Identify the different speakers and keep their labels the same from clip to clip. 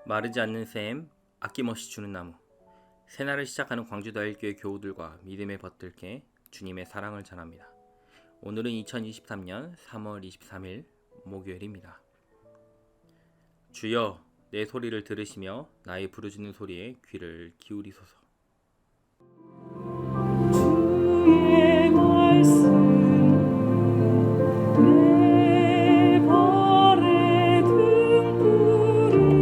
Speaker 1: 마르지 않는 샘, 아낌없이 주는 나무. 새날을 시작하는 광주다일교회 교우들과 믿음의 벗들께 주님의 사랑을 전합니다. 오늘은 2023년 3월 23일 목요일입니다. 주여, 내 소리를 들으시며 나의 부르짖는 소리에 귀를 기울이소서.
Speaker 2: 주의 말씀 내 발에 등불이요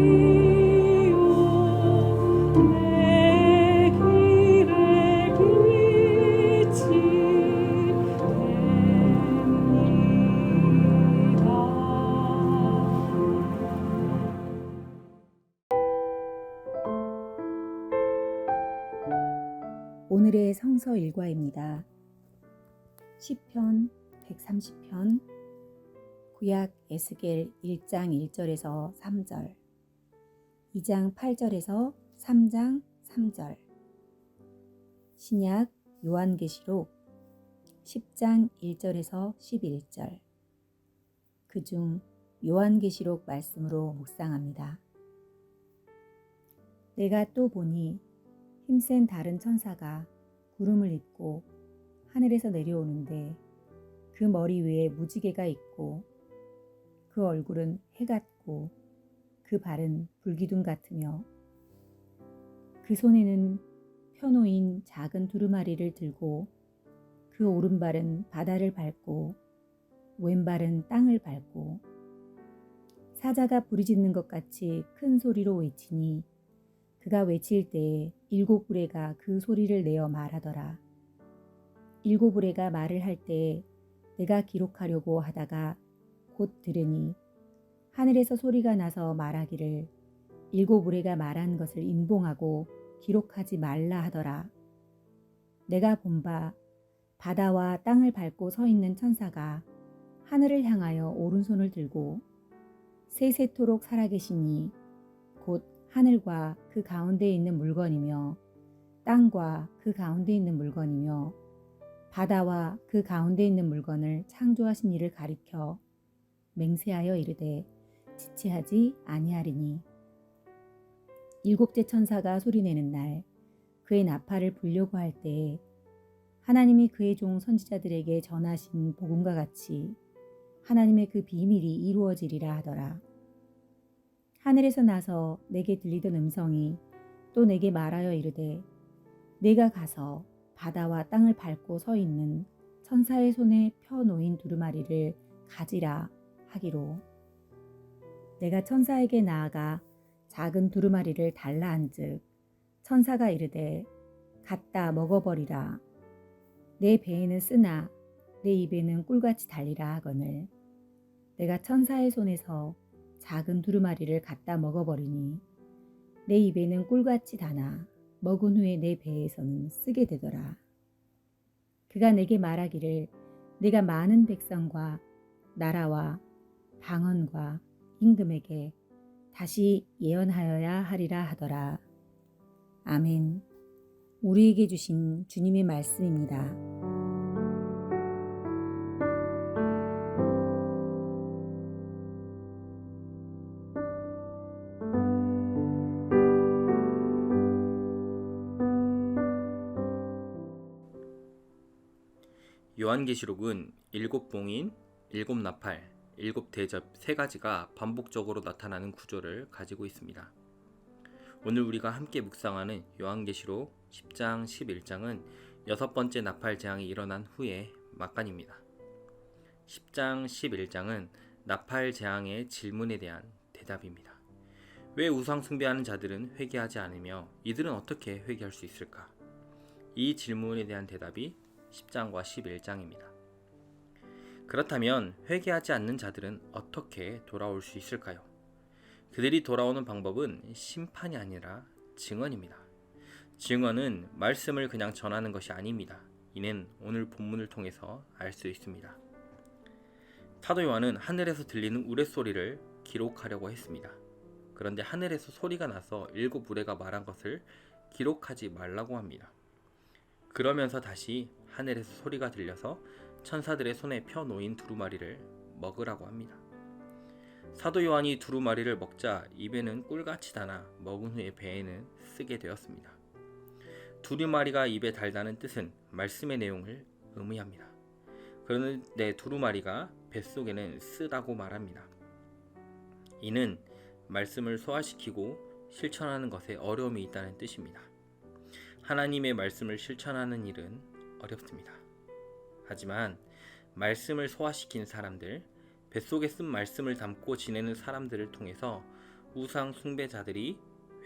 Speaker 2: 내 길에 빛이 됩니다.
Speaker 3: 오늘의 성서 일과입니다. 시편 130편, 구약 에스겔 1장 1절에서 3절, 2장 8절에서 3장 3절, 신약 요한계시록 10장 1절에서 11절, 그중 요한계시록 말씀으로 묵상합니다. 내가 또 보니 힘센 다른 천사가 구름을 입고 하늘에서 내려오는데 그 머리 위에 무지개가 있고 그 얼굴은 해 같고 그 발은 불기둥 같으며 그 손에는 펴놓인 작은 두루마리를 들고 그 오른발은 바다를 밟고 왼발은 땅을 밟고 사자가 부르짖는 것 같이 큰 소리로 외치니 그가 외칠 때에 일곱 부레가 그 소리를 내어 말하더라. 일곱 부레가 말을 할 때에 내가 기록하려고 하다가 곧 들으니 하늘에서 소리가 나서 말하기를 일곱 부레가 말한 것을 인봉하고 기록하지 말라 하더라. 내가 본 바 바다와 땅을 밟고 서 있는 천사가 하늘을 향하여 오른손을 들고 세세토록 살아계시니 곧 하늘과 그 가운데 있는 물건이며 땅과 그 가운데 있는 물건이며 바다와 그 가운데 있는 물건을 창조하신 이를 가리켜 맹세하여 이르되 지체하지 아니하리니 일곱째 천사가 소리내는 날 그의 나팔을 불려고 할 때에 하나님이 그의 종 선지자들에게 전하신 복음과 같이 하나님의 그 비밀이 이루어지리라 하더라. 하늘에서 나서 내게 들리던 음성이 또 내게 말하여 이르되 내가 가서 바다와 땅을 밟고 서 있는 천사의 손에 펴 놓인 두루마리를 가지라 하기로 내가 천사에게 나아가 작은 두루마리를 달라 한즉 천사가 이르되 갖다 먹어버리라. 내 배에는 쓰나 내 입에는 꿀같이 달리라 하거늘 내가 천사의 손에서 작은 두루마리를 갖다 먹어버리니 내 입에는 꿀같이 다나 먹은 후에 내 배에서는 쓰게 되더라. 그가 내게 말하기를 내가 많은 백성과 나라와 방언과 임금에게 다시 예언하여야 하리라 하더라. 아멘. 우리에게 주신 주님의 말씀입니다.
Speaker 1: 요한계시록은 일곱 봉인, 일곱 나팔, 일곱 대접 세 가지가 반복적으로 나타나는 구조를 가지고 있습니다. 오늘 우리가 함께 묵상하는 요한계시록 10장, 11장은 여섯 번째 나팔 재앙이 일어난 후의 막간입니다. 10장, 11장은 나팔 재앙의 질문에 대한 대답입니다. 왜 우상 숭배하는 자들은 회개하지 않으며 이들은 어떻게 회개할 수 있을까? 이 질문에 대한 대답이 10장과 11장입니다. 그렇다면 회개하지 않는 자들은 어떻게 돌아올 수 있을까요? 그들이 돌아오는 방법은 심판이 아니라 증언입니다. 증언은 말씀을 그냥 전하는 것이 아닙니다. 이는 오늘 본문을 통해서 알 수 있습니다. 사도 요한은 하늘에서 들리는 우레소리를 기록하려고 했습니다. 그런데 하늘에서 소리가 나서 일곱 부레가 말한 것을 기록하지 말라고 합니다. 그러면서 다시 하늘에서 소리가 들려서 천사들의 손에 펴 놓인 두루마리를 먹으라고 합니다. 사도 요한이 두루마리를 먹자 입에는 꿀같이 달아 먹은 후에 배에는 쓰게 되었습니다. 두루마리가 입에 달다는 뜻은 말씀의 내용을 의미합니다. 그런데 두루마리가 뱃속에는 쓰다고 말합니다. 이는 말씀을 소화시키고 실천하는 것에 어려움이 있다는 뜻입니다. 하나님의 말씀을 실천하는 일은 어렵습니다. 하지만 말씀을 소화시킨 사람들, 뱃속에 쓴 말씀을 담고 지내는 사람들을 통해서 우상 숭배자들이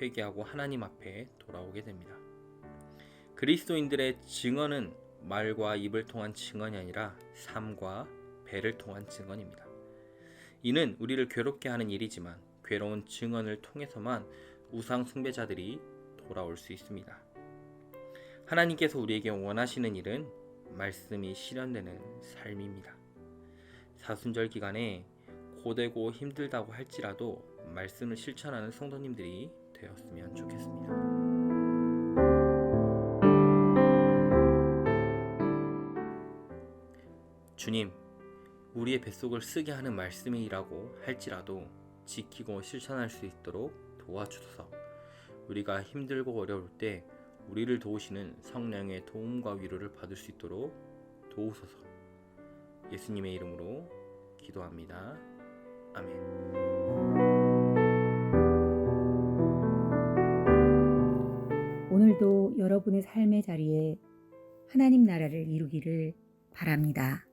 Speaker 1: 회개하고 하나님 앞에 돌아오게 됩니다. 그리스도인들의 증언은 말과 입을 통한 증언이 아니라 삶과 배를 통한 증언입니다. 이는 우리를 괴롭게 하는 일이지만 괴로운 증언을 통해서만 우상 숭배자들이 돌아올 수 있습니다. 하나님께서 우리에게 원하시는 일은 말씀이 실현되는 삶입니다. 사순절 기간에 고되고 힘들다고 할지라도 말씀을 실천하는 성도님들이 되었으면 좋겠습니다. 주님, 우리의 뱃속을 쓰게 하는 말씀이라고 할지라도 지키고 실천할 수 있도록 도와주소서. 우리가 힘들고 어려울 때 우리를 도우시는 성령의 도움과 위로를 받을 수 있도록 도우소서. 예수님의 이름으로 기도합니다. 아멘.
Speaker 3: 오늘도 여러분의 삶의 자리에 하나님 나라를 이루기를 바랍니다.